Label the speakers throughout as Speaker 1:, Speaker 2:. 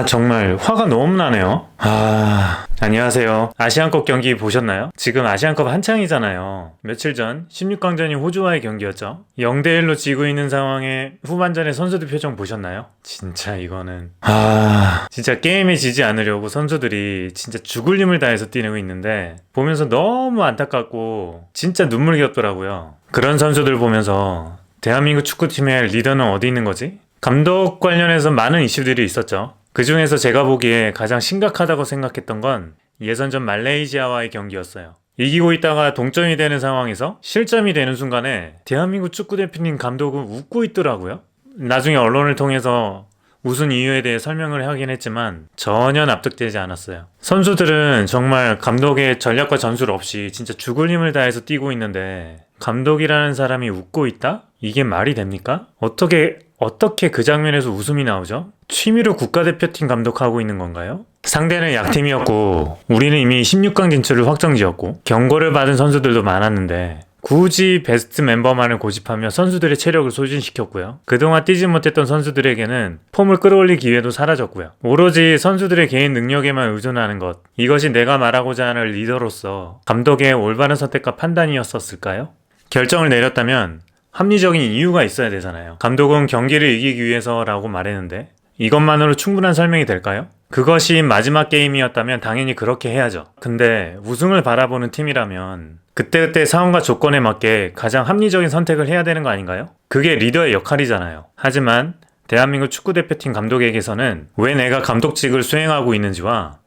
Speaker 1: 정말 화가 너무 나네요. 안녕하세요. 아시안컵 경기 보셨나요? 지금 아시안컵 한창이잖아요. 며칠 전 16강전이 호주와의 경기였죠. 0대1로 지고 있는 상황에 후반전에 선수들 표정 보셨나요? 진짜 이거는 진짜 게임에 지지 않으려고 선수들이 진짜 죽을 힘을 다해서 뛰고 있는데 보면서 너무 안타깝고 진짜 눈물겹더라고요. 그런 선수들 보면서 대한민국 축구팀의 리더는 어디 있는 거지? 감독 관련해서 많은 이슈들이 있었죠. 그 중에서 제가 보기에 가장 심각하다고 생각했던 건 예선전 말레이시아와의 경기였어요. 이기고 있다가 동점이 되는 상황에서 실점이 되는 순간에 대한민국 축구대표님 감독은 웃고 있더라고요. 나중에 언론을 통해서 웃은 이유에 대해 설명을 하긴 했지만 전혀 납득되지 않았어요. 선수들은 정말 감독의 전략과 전술 없이 진짜 죽을 힘을 다해서 뛰고 있는데 감독이라는 사람이 웃고 있다? 이게 말이 됩니까? 어떻게 그 장면에서 웃음이 나오죠? 취미로 국가대표팀 감독하고 있는 건가요? 상대는 약팀이었고 우리는 이미 16강 진출을 확정지었고 경고를 받은 선수들도 많았는데 굳이 베스트 멤버만을 고집하며 선수들의 체력을 소진시켰고요. 그동안 뛰지 못했던 선수들에게는 폼을 끌어올릴 기회도 사라졌고요. 오로지 선수들의 개인 능력에만 의존하는 것, 이것이 내가 말하고자 하는 리더로서 감독의 올바른 선택과 판단이었을까요? 결정을 내렸다면 합리적인 이유가 있어야 되잖아요. 감독은 경기를 이기기 위해서라고 말했는데 이것만으로 충분한 설명이 될까요? 그것이 마지막 게임이었다면 당연히 그렇게 해야죠. 근데 우승을 바라보는 팀이라면 그때그때 상황과 조건에 맞게 가장 합리적인 선택을 해야 되는 거 아닌가요? 그게 리더의 역할이잖아요. 하지만 대한민국 축구대표팀 감독에게서는 왜 내가 감독직을 수행하고 있는지와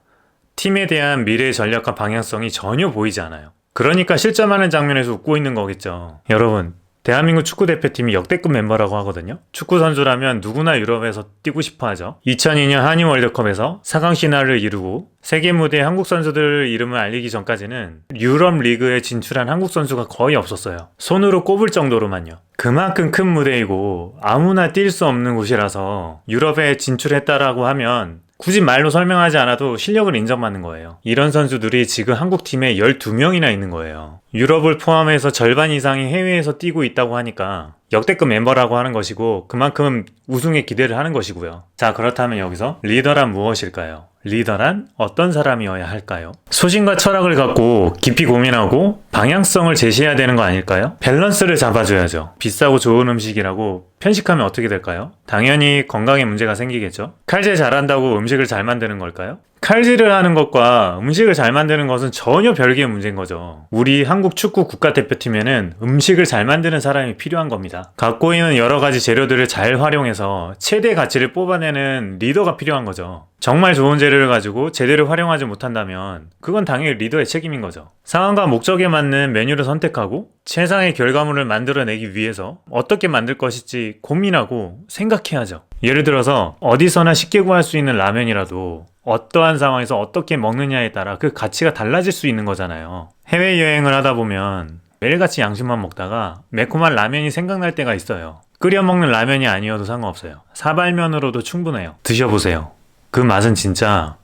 Speaker 1: 팀에 대한 미래의 전략과 방향성이 전혀 보이지 않아요. 그러니까 실점하는 장면에서 웃고 있는 거겠죠. 여러분, 대한민국 축구대표팀이 역대급 멤버라고 하거든요. 축구선수라면 누구나 유럽에서 뛰고 싶어 하죠. 2002년 한일 월드컵에서 4강 시나리오를 이루고 세계 무대에 한국 선수들 이름을 알리기 전까지는 유럽 리그에 진출한 한국 선수가 거의 없었어요. 손으로 꼽을 정도로만요. 그만큼 큰 무대이고 아무나 뛸 수 없는 곳이라서 유럽에 진출했다라고 하면 굳이 말로 설명하지 않아도 실력을 인정받는 거예요. 이런 선수들이 지금 한국팀에 12명이나 있는 거예요. 유럽을 포함해서 절반 이상이 해외에서 뛰고 있다고 하니까 역대급 멤버라고 하는 것이고 그만큼 우승에 기대를 하는 것이고요. 자, 그렇다면 여기서 리더란 무엇일까요? 리더란 어떤 사람이어야 할까요? 소신과 철학을 갖고 깊이 고민하고 방향성을 제시해야 되는 거 아닐까요? 밸런스를 잡아줘야죠. 비싸고 좋은 음식이라고 편식하면 어떻게 될까요? 당연히 건강에 문제가 생기겠죠. 칼질 잘한다고 음식을 잘 만드는 걸까요? 칼질을 하는 것과 음식을 잘 만드는 것은 전혀 별개의 문제인 거죠. 우리 한국 축구 국가대표팀에는 음식을 잘 만드는 사람이 필요한 겁니다. 갖고 있는 여러 가지 재료들을 잘 활용해서 최대 가치를 뽑아내는 리더가 필요한 거죠. 정말 좋은 재료를 가지고 제대로 활용하지 못한다면 그건 당연히 리더의 책임인 거죠. 상황과 목적에 맞는 메뉴를 선택하고 최상의 결과물을 만들어내기 위해서 어떻게 만들 것인지 고민하고 생각해야죠. 예를 들어서 어디서나 쉽게 구할 수 있는 라면이라도 어떠한 상황에서 어떻게 먹느냐에 따라 그 가치가 달라질 수 있는 거잖아요. 해외여행을 하다 보면 매일같이 양식만 먹다가 매콤한 라면이 생각날 때가 있어요. 끓여 먹는 라면이 아니어도 상관없어요. 사발면으로도 충분해요. 드셔보세요. 그 맛은 진짜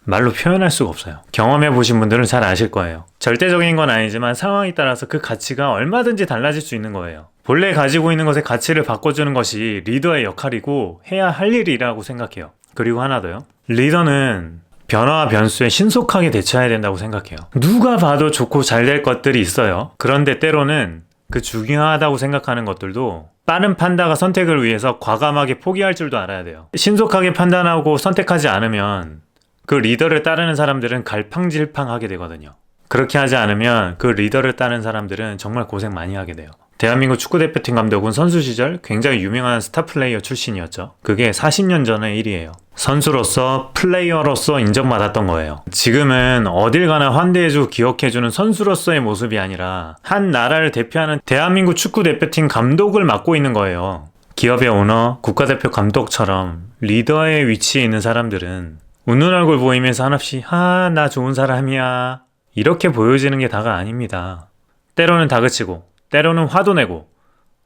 Speaker 1: 말로 표현할 수가 없어요. 경험해보신 분들은 잘 아실 거예요. 절대적인 건 아니지만 상황에 따라서 그 가치가 얼마든지 달라질 수 있는 거예요. 본래 가지고 있는 것의 가치를 바꿔주는 것이 리더의 역할이고 해야 할 일이라고 생각해요. 그리고 하나 더요. 리더는 변화와 변수에 신속하게 대처해야 된다고 생각해요. 누가 봐도 좋고 잘 될 것들이 있어요. 그런데 때로는 그 중요하다고 생각하는 것들도 빠른 판단과 선택을 위해서 과감하게 포기할 줄도 알아야 돼요. 신속하게 판단하고 선택하지 않으면 그 리더를 따르는 사람들은 갈팡질팡하게 되거든요. 그렇게 하지 않으면 그 리더를 따르는 사람들은 정말 고생 많이 하게 돼요. 대한민국 축구대표팀 감독은 선수 시절 굉장히 유명한 스타 플레이어 출신이었죠. 그게 40년 전의 일이에요. 선수로서 플레이어로서 인정받았던 거예요. 지금은 어딜 가나 환대해주고 기억해주는 선수로서의 모습이 아니라 한 나라를 대표하는 대한민국 축구대표팀 감독을 맡고 있는 거예요. 기업의 오너, 국가대표 감독처럼 리더의 위치에 있는 사람들은 웃는 얼굴 보이면서 한없이 나 좋은 사람이야 이렇게 보여지는 게 다가 아닙니다. 때로는 다그치고 때로는 화도 내고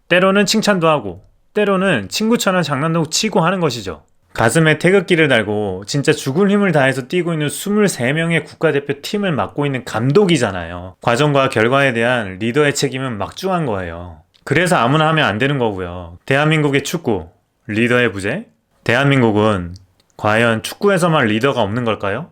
Speaker 1: 때로는 칭찬도 하고 때로는 친구처럼 장난도 치고 하는 것이죠. 가슴에 태극기를 달고 진짜 죽을 힘을 다해서 뛰고 있는 23명의 국가대표 팀을 맡고 있는 감독이잖아요. 과정과 결과에 대한 리더의 책임은 막중한 거예요. 그래서 아무나 하면 안 되는 거고요. 대한민국의 축구, 리더의 부재? 대한민국은 과연 축구에서만 리더가 없는 걸까요?